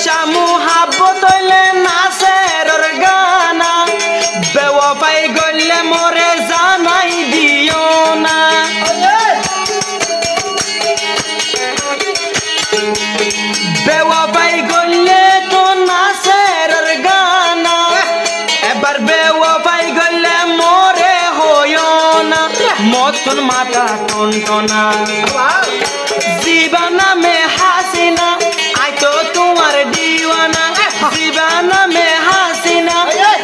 শামু হাব্বত হইলে নাচের গানা বেওয়াফাই গইলে মোরে জানাই দিও না বেওয়াফাই গইলে তো নাচের গানা এবার বেওয়াফাই গইলে মোরে হইও না মতন মাথা টনটনা জীবনা মে হাসিনা আই তো তোমার দিওয়ানা জীবনা মে হাসিনা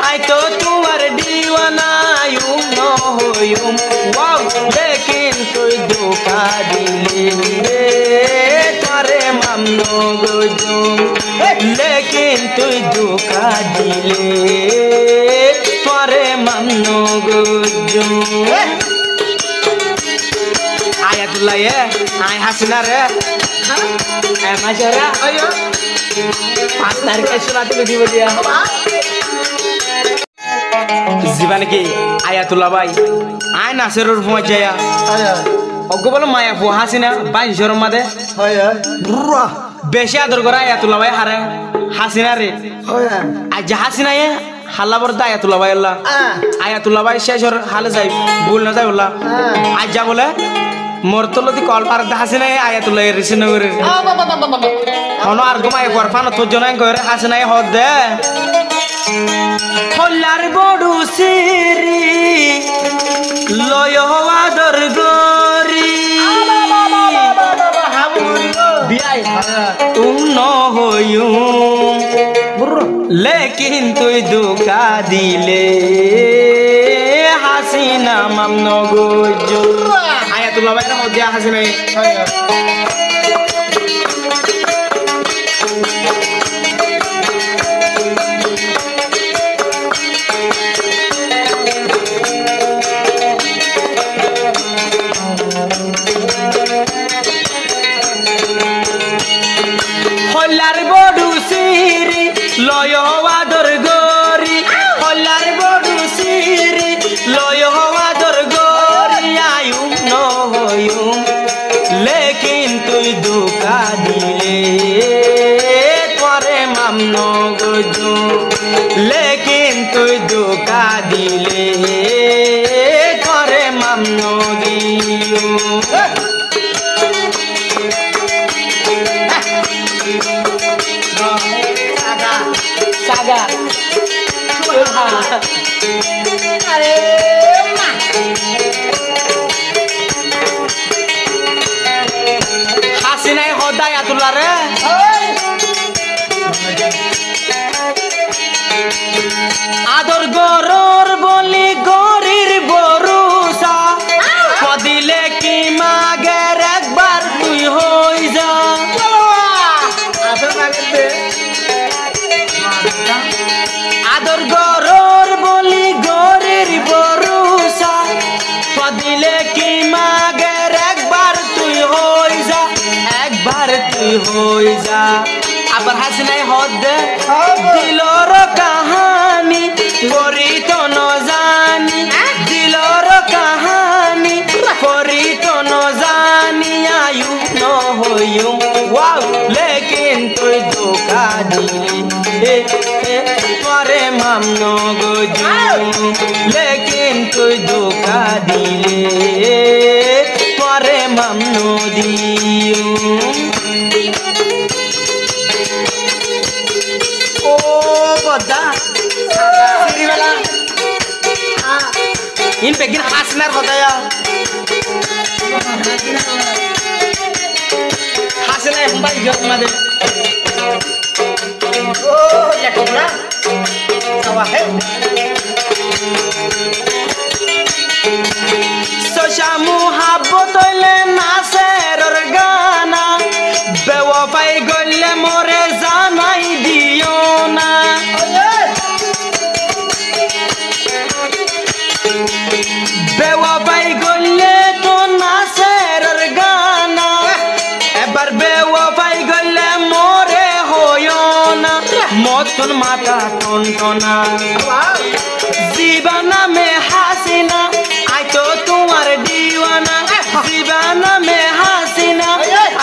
আই তো তোমার দিওয়ানা ইউম ন হইম ওয়াও লেকিন তুই ধোঁকা দিলি রে তারে মামনো গজুম লেকিন তুই ধোঁকা দিলি তারে মামনো গজুম Ayatullah ya, ay hasinar ya, masyarakat, ayo, pasar ke surat itu di dia. Ziban ki Ayatullah bay, ay Nasirur Fumajaya, ogo bolo maya fu hasina, ban jormade, burra, besya dorgora Ayatullah bay hare, hasinar re, aja hasina ya. হাল্লা বর্দা Ayatollah ভাই আল্লাহ Ayatollah ভাই শেষর হালে যাই ভুল না যাই বললা আজ যা বলে মোর তলতি কল পার হাসি নাই আয়াতুল্লাহ রিসিন করে হনো আর ঘুমাই করফান তোর জন্য করে হাসি নাই হদ দে হল্লার বড়ু সিরি লয় আদর গরি বিয়াই তুম ন হইউ लेकिन तुई धोखा दिले हासिना मामनो गोजो आयातुल्लाह भाई हो गया हासिना হল্লার বড়ু সিরি লয় আদর গরি হল্লার বড়ু সিরি লয় আদর গরি আয়ুম ন হইম লেকিন তুই ধোঁকা দিলে তোরে মামন গজু লেকিন তুই ধোঁকা দিলে তোরে মামন গিয়ু Saga, अरे हासि নাই হদাই আতুল্লাহ রে আদর গরর বলি গরির বরুসা কদিলে কি মাগের একবার তুই হই যা আদর গরর বলি গরির বরুসা কদিলে কি মাগের একবার তুই হই যা একবার তুই হই যা আবার হাসি নাই হদ দে দিলর কাহানি করি তো ন জানি দিলর কাহানি করি তো ন জানি আয়ু ন হইম ওয়াও লেকিন তুই ধোঁকা দিলি তোরে মামন গজু লেকিন তুই ধোঁকা দিলে তোরে মামন দিও ও বদা সিরিওয়ালা ইন পেগিন হাসনার কথায়া হাসনা ভাই জন্মাদে ও লেটুরা সাওয়া হে সোশামু হাব্বত হইলে নাচের গানা বেওয়াফাই গইলে মোরে জানাই দিও না বেওয়াফাই গইলে তো নাচের গানা এবার বেওয়াফাই গইলে মোরে হইও না মতন মাথা টনটনা জীবনা মে হাসিনা আই তো তোমার দিওয়ানা জীবনা মে হাসিনা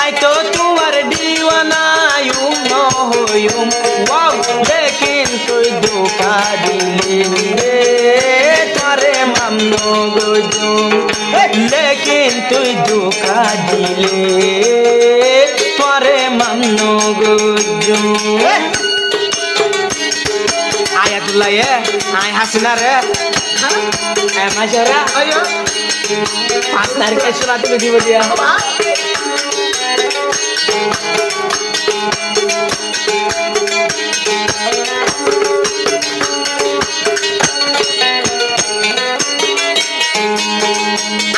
আই তো তোমার দিওয়ানা ইউম ন হইম দিলে তোরে মানো গজুম আয়াতুল্লাহ আয় হাসিনা রে মাসরা 5 তারিখে শোনা তুমি দিব দিয়া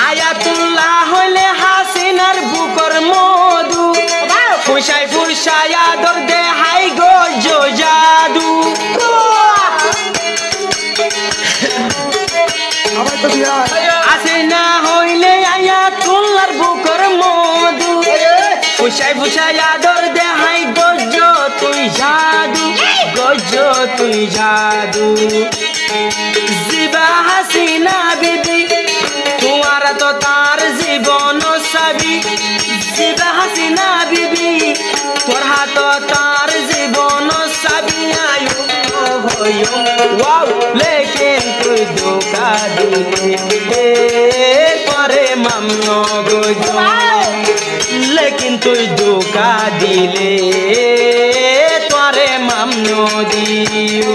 আয়াতুল্লাহ হইলে হাসিনার বুকর মধু ফুসাই ফুসাই আদর দে হাই গো জাদু হাসিনা হইলে আয়াতুল্লাহর বুকর মধু ফুসাই ফুসাই আদর দে হাই গজ তুই জাদু গজ তুই জাদু জিবা হাসিনা বিবি তোমার তো তার জীবন সাবি জিবা হাসিনা বিবি তোর হাত তার জীবন সাবি আয়ু হয়ো ওয়াও লেকিন তুই ধোকা দিলে তোরে মামনো গজো লেকিন তুই ধোকা দিলে তোরে মামনো দিও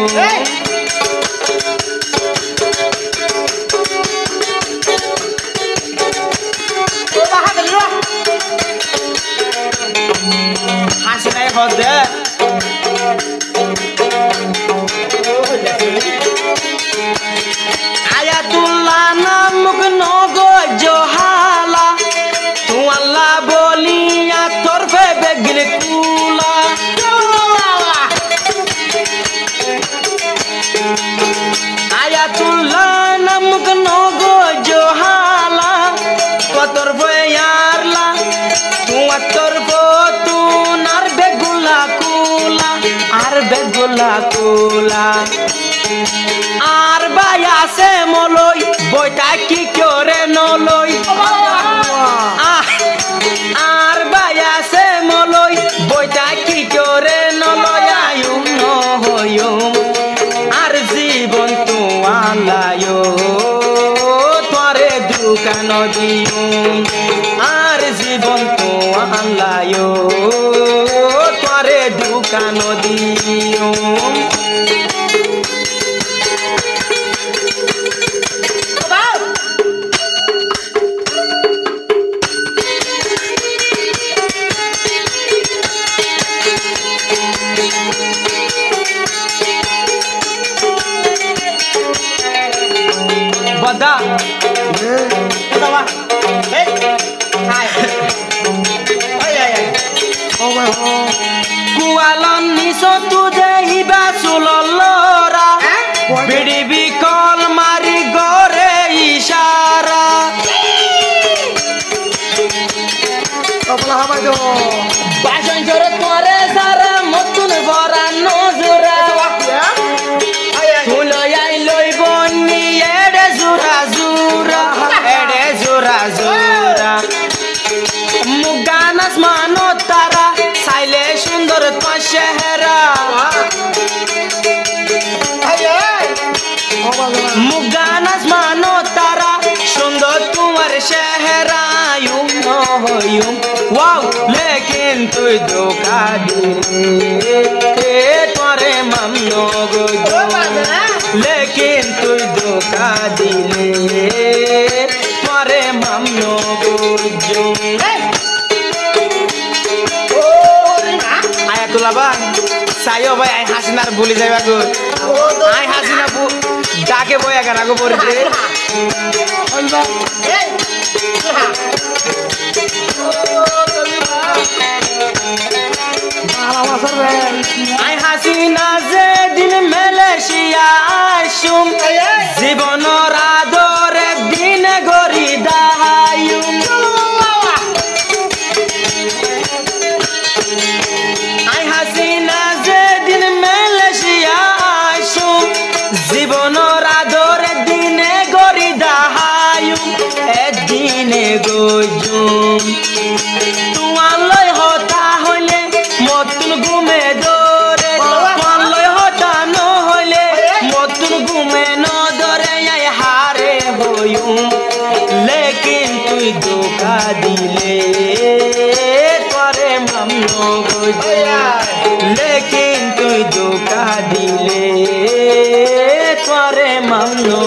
হাসিনাই হদে আয়াতুল্লাহ নামক নগো জহালা তু আল্লাহ বলিয়া তোর ফেবে গিলে কুলা আয়াতুল্লাহ নামক নগো জহালা তোর বয়ারলা তোর তু নার বেগুলা কুলা আর বেগুলা কুলা আর বায়াসে মলই বইটা কি করে নলই আর বায়াসে মলই বইটা কি করে নলই আয়ুম নহয়ুম আর জীবন তো আলায়ো তোরে দোকান দিউম আর জীবন তো আলায়ো তোরে দোকান দিউম বদা বদা এই হাই ওই আই ও ভাই ও কুয়ালন নিসো তু দেহিবা সুললরা বিড়ি কল মারি গরে ইশারা আপনা হাবাই দো বাজন জোরে তোরে সারা মতুন ভরা নজরা মুগানাস মানো তারা সাইলে সুন্দর তোমার চেহারা মুগানাস মানো তারা সুন্দর তোমার চেহারা ইউম নহয়ুম ওয়াও লেকিন তুই ধোকা দিলে তোরে মামনো গজো লেকিন তুই ধোকা দিলে তোরে মামনো গজো আয়াতুল্লাহ ভাই সাইও ভাই আই হাসিনার ভুলি যাইবা গো আই হাসিনা ডাকে বয়া গানা গো পড়িতে আই হাসিনা যে দিন মালয়েশিয়া আসুম জীবনর আদরে দিন গরি দাহায়ুম আই হাসিনা যে দিন মালয়েশিয়া আসুম জীবনর আদরে দিনে গরি দাহায়ুম এদিনে গজুম তুয়ালয় হতা হইলে মতুন ঘুমে দরে তুয়ালয় হতা ন হইলে মতুন ঘুমে ন দরে আই হারে হইউম লেকিন তুই ধোকা দিলে চাইলে তোরে মানো